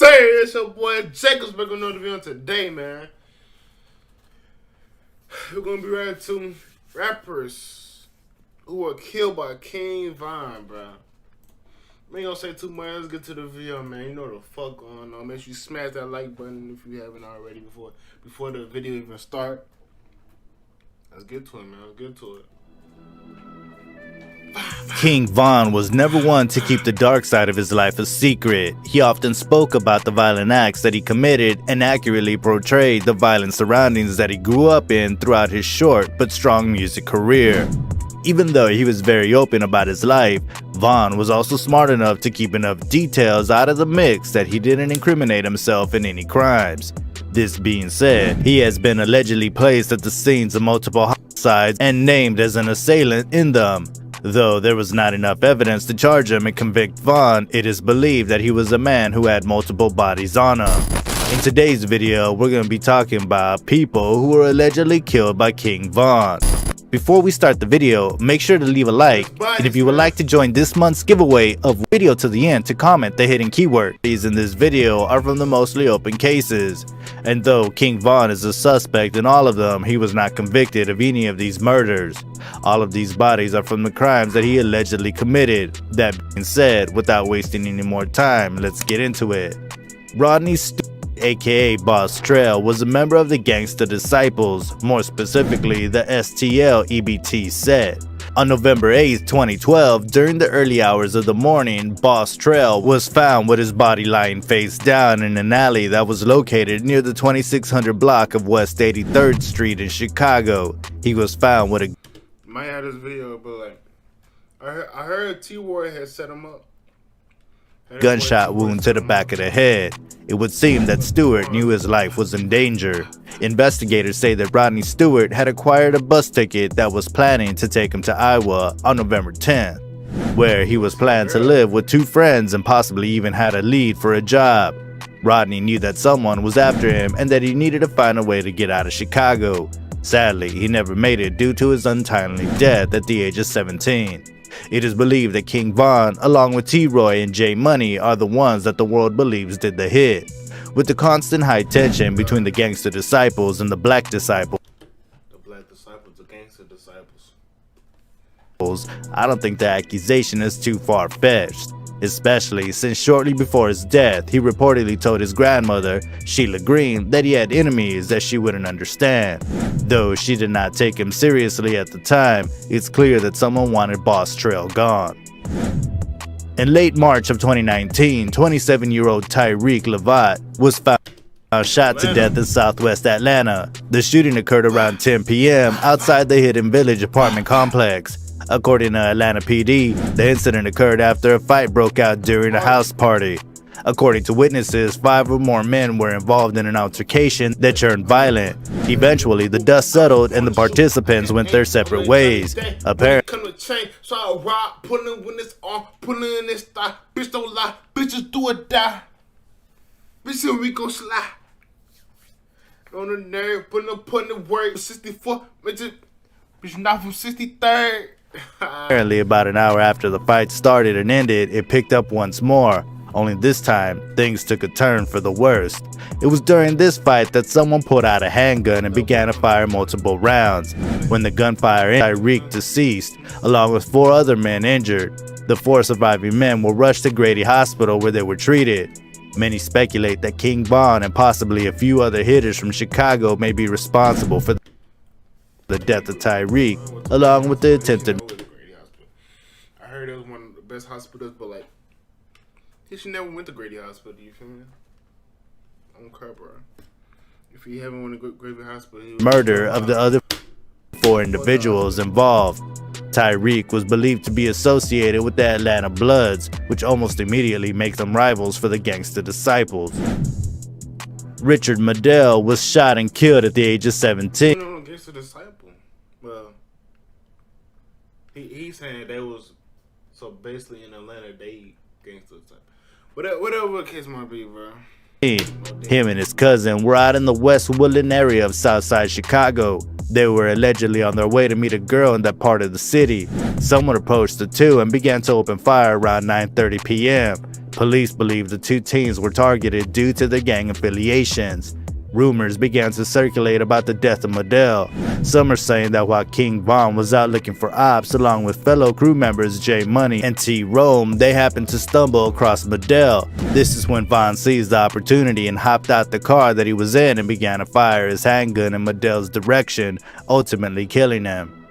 saying? It's your boy Jclutch making another video today, man. We're gonna be ready to rappers who were killed by King Von, bro. We ain't gonna say too much. Let's get to the video, man. You know what the fuck going on. Make sure you smash that like button if you haven't already before the video even start. Let's get to it, man. Let's get to it. King Von was never one to keep the dark side of his life a secret. He often spoke about the violent acts that he committed and accurately portrayed the violent surroundings that he grew up in throughout his short but strong music career. Even though he was very open about his life, Von was also smart enough to keep enough details out of the mix that he didn't incriminate himself in any crimes. This being said, he has been allegedly placed at the scenes of multiple homicides and named as an assailant in them. Though there was not enough evidence to charge him and convict Von, it is believed that he was a man who had multiple bodies on him. In today's video, we're going to be talking about people who were allegedly killed by King Von. Before we start the video, make sure to leave a like, and if you would like to join this month's giveaway of video to the end to comment the hidden keyword. These in this video are from the mostly open cases, and though King Von is a suspect in all of them, he was not convicted of any of these murders. All of these bodies are from the crimes that he allegedly committed. That being said, without wasting any more time, let's get into it. Rodney Stewart, aka Boss Trail, was a member of the Gangsta Disciples, more specifically the STL EBT set. On November 8, 2012, during the early hours of the morning, Boss Trail was found with his body lying face down in an alley that was located near the 2600 block of West 83rd Street in Chicago. He was found with a might have this video, but like I heard T-Roy had set him up. Gunshot wound to the back of the head. It would seem that Stewart knew his life was in danger. Investigators say that Rodney Stewart had acquired a bus ticket that was planning to take him to Iowa on November 10th, where he was planned to live with two friends and possibly even had a lead for a job. Rodney knew that someone was after him and that he needed to find a way to get out of Chicago. Sadly, he never made it due to his untimely death at the age of 17. It is believed that King Von, along with T-Roy and J Money, are the ones that the world believes did the hit. With the constant high tension between the Gangsta Disciples and the Black Disciples, the Gangsta Disciples, I don't think the accusation is too far-fetched. Especially since shortly before his death, he reportedly told his grandmother, Sheila Green, that he had enemies that she wouldn't understand. Though she did not take him seriously at the time, it's clear that someone wanted Boss Trail gone. In late March of 2019, 27-year-old Tyreke Levite was found shot to death in southwest Atlanta. The shooting occurred around 10 p.m. outside the Hidden Village apartment complex. According to Atlanta PD, the incident occurred after a fight broke out during a house party. According to witnesses, 5 or more men were involved in an altercation that turned violent. Eventually, the dust settled and the participants went their separate ways. Apparently, bitch don't lie, bitches do or die. Bitch, we gon' slide. On the nerve, putting the work. 64, bitch not from 63rd. Apparently, about an hour after the fight started and ended, it picked up once more. Only this time, things took a turn for the worst. It was during this fight that someone pulled out a handgun and began to fire multiple rounds. When the gunfire ended, Tyreke deceased, along with 4 other men injured. The 4 surviving men were rushed to Grady Hospital where they were treated. Many speculate that King Von and possibly a few other hitters from Chicago may be responsible for the death of Tyreke, along with the attempted. I heard it was one of the best hospitals, but like, he should never went to Grady Hospital. You feel me? I don't care, bro. If he haven't went to Grady Hospital, Murder of the other 4 individuals involved. Tyreke was believed to be associated with the Atlanta Bloods, which almost immediately makes them rivals for the Gangsta Disciples. Richard Medell was shot and killed at the age of 17. Gangsta Disciple. Well, he's saying they was, so basically in Atlanta they Gangsta Disciple. Whatever the case might be, bro. Him and his cousin were out in the West Woodland area of Southside Chicago. They were allegedly on their way to meet a girl in that part of the city. Someone approached the two and began to open fire around 9:30 p.m. Police believe the two teens were targeted due to their gang affiliations. Rumors began to circulate about the death of Medell. Some are saying that while King Von was out looking for ops along with fellow crew members J Money and T Rome, they happened to stumble across Medell. This is when Von seized the opportunity and hopped out the car that he was in and began to fire his handgun in Medell's direction, ultimately killing him.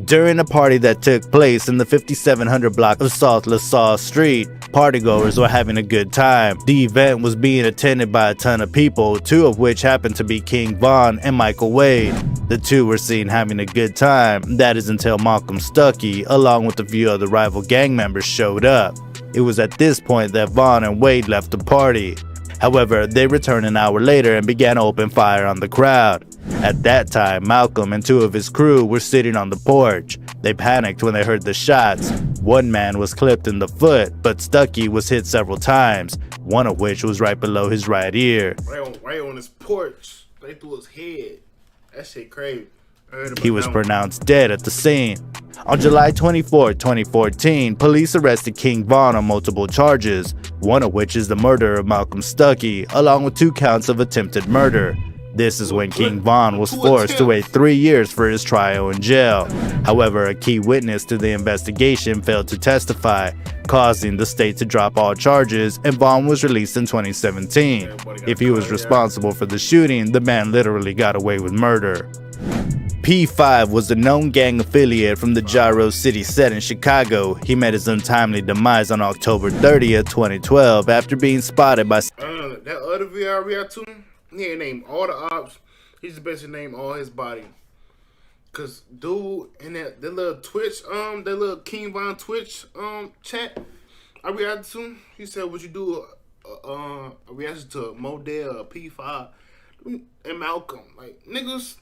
During a party that took place in the 5700 block of South LaSalle Street, partygoers were having a good time. The event was being attended by a ton of people, two of which happened to be King Von and Michael Wade. The two were seen having a good time, that is until Malcolm Stuckey, along with a few other rival gang members, showed up. It was at this point that Von and Wade left the party. However, they returned an hour later and began to open fire on the crowd. At that time, Malcolm and two of his crew were sitting on the porch. They panicked when they heard the shots. One man was clipped in the foot, but Stuckey was hit several times, one of which was right below his right ear. Right on his porch, right through his head. That shit crazy. He was pronounced dead at the scene. On July 24, 2014, police arrested King Von on multiple charges, one of which is the murder of Malcolm Stuckey, along with 2 counts of attempted murder. This is when King Von was forced to wait 3 years for his trial in jail. However, a key witness to the investigation failed to testify, causing the state to drop all charges, and Von was released in 2017. If he was responsible for the shooting, the man literally got away with murder. P5 was a known gang affiliate from the Gyro City set in Chicago. He met his untimely demise on October 30th, 2012 after being spotted by that other VR react to him. He ain't named all the ops. He just basically named all his body. Cause dude in that little Twitch, that little King Von Twitch chat I reacted to, he said, would you do a reaction to Medell, P5, and Malcolm? Like, niggas,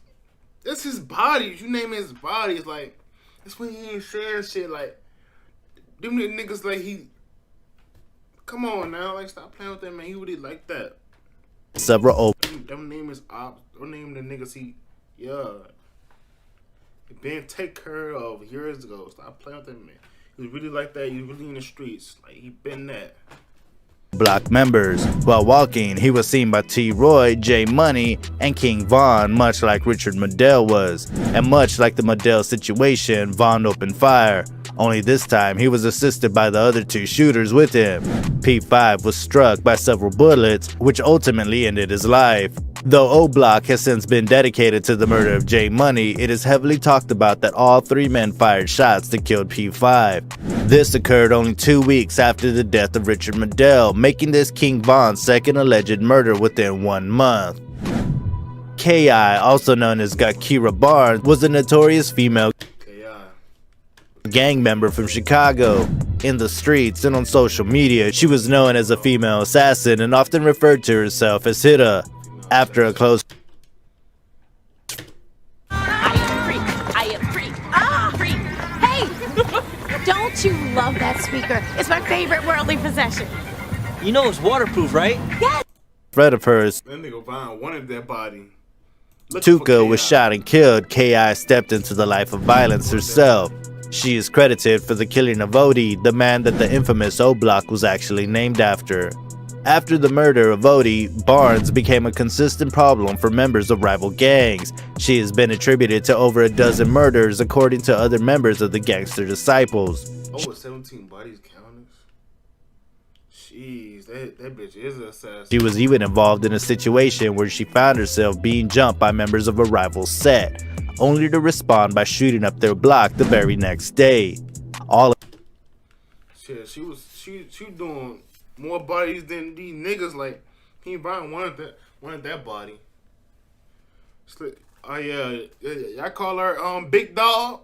that's his body. You name his body. It's like, that's when he ain't saying shit. Like, them niggas, like, he, come on now, like, stop playing with that, man. He really like that. Several Don't name his ops. Don't name the niggas he been take care of years ago. Stop playing with that, man. He was really like that. He was really in the streets. Like, he been that. block members. While walking, he was seen by T. Roy, J Money, and King Von, much like Richard Medell was. And much like the Medell situation, Von opened fire. Only this time, he was assisted by the other 2 shooters with him. P5 was struck by several bullets, which ultimately ended his life. Though O Block has since been dedicated to the murder of J Money, it is heavily talked about that all 3 men fired shots that killed P5. This occurred only 2 weeks after the death of Richard Medell, making this King Von's second alleged murder within 1 month. K.I., also known as Gakira Barnes, was a notorious female gang member from Chicago. In the streets and on social media, she was known as a female assassin and often referred to herself as Hitta. After a close I am free. Ah, free. Hey, don't you love that speaker? It's my favorite worldly possession. You know it's waterproof, right? Yes. threat of hers, That nigga Von wanted that body. Tuka was shot and killed. K.I. stepped into the life of violence herself. She is credited for the killing of Odie, the man that the infamous O Block was actually named after. After the murder of Odie, Barnes became a consistent problem for members of rival gangs. She has been attributed to over a dozen murders according to other members of the Gangster Disciples. Over 17 bodies counted. Jeez, that bitch is an assassin. She was even involved in a situation where she found herself being jumped by members of a rival set, only to respond by shooting up their block the very next day. Shit, she was doing more bodies than these niggas. Like, King Von wanted that body. Oh yeah, y'all call her Big Dog.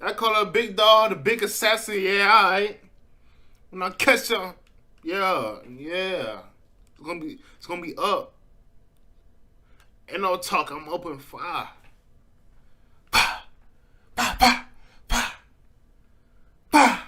I call her Big Dog, the big assassin. Yeah, alright. When I catch her, yeah. It's gonna be up. Ain't no talk. I'm open fire. Pa, pa, pa, pa, pa.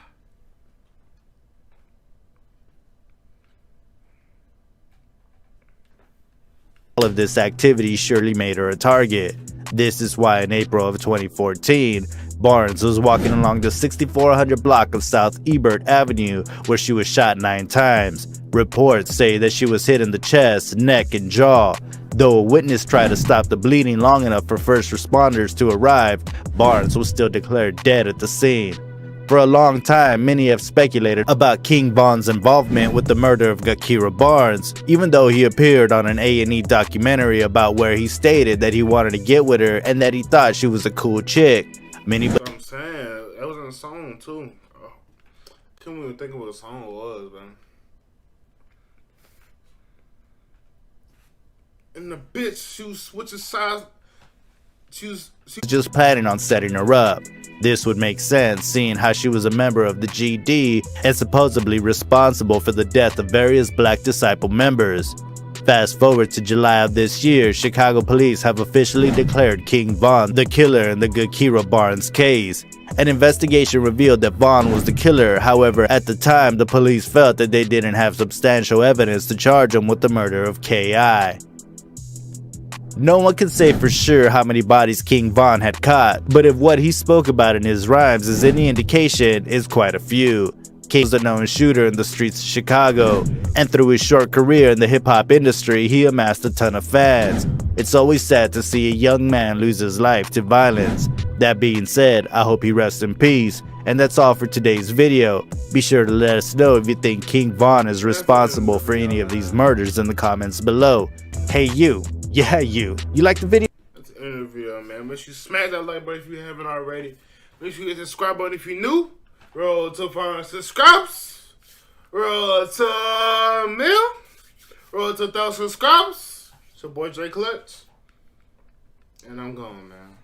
All of this activity surely made her a target. This is why in April of 2014, Barnes was walking along the 6400 block of South Ebert Avenue, where she was shot 9 times. Reports say that she was hit in the chest, neck, and jaw. Though a witness tried to stop the bleeding long enough for first responders to arrive, Barnes was still declared dead at the scene. For a long time, many have speculated about King Von's involvement with the murder of Gakira Barnes, even though he appeared on an A&E documentary about where he stated that he wanted to get with her and that he thought she was a cool chick. Many That's what I'm saying. That was in a song too. Oh, couldn't even think of what the song was, man. And the bitch, she was switching sides. She was just planning on setting her up. This would make sense, seeing how she was a member of the GD and supposedly responsible for the death of various Black Disciple members. Fast forward to July of this year, Chicago police have officially declared King Von the killer in the Gakira Barnes case. An investigation revealed that Von was the killer. However, at the time, the police felt that they didn't have substantial evidence to charge him with the murder of K.I. No one can say for sure how many bodies King Von had caught, but if what he spoke about in his rhymes is any indication, it's quite a few. King was a known shooter in the streets of Chicago, and through his short career in the hip-hop industry, he amassed a ton of fans. It's always sad to see a young man lose his life to violence. That being said, I hope he rests in peace, and that's all for today's video. Be sure to let us know if you think King Von is responsible for any of these murders in the comments below. Hey you, yeah you like the video? That's the end of the video, man. Make sure you smash that like button if you haven't already. Make sure you hit the subscribe button if you're new. Roll to 500 subscribers. Roll to a mil. Roll to 1,000 subscribers. It's your boy Jclutch. And I'm gone, man.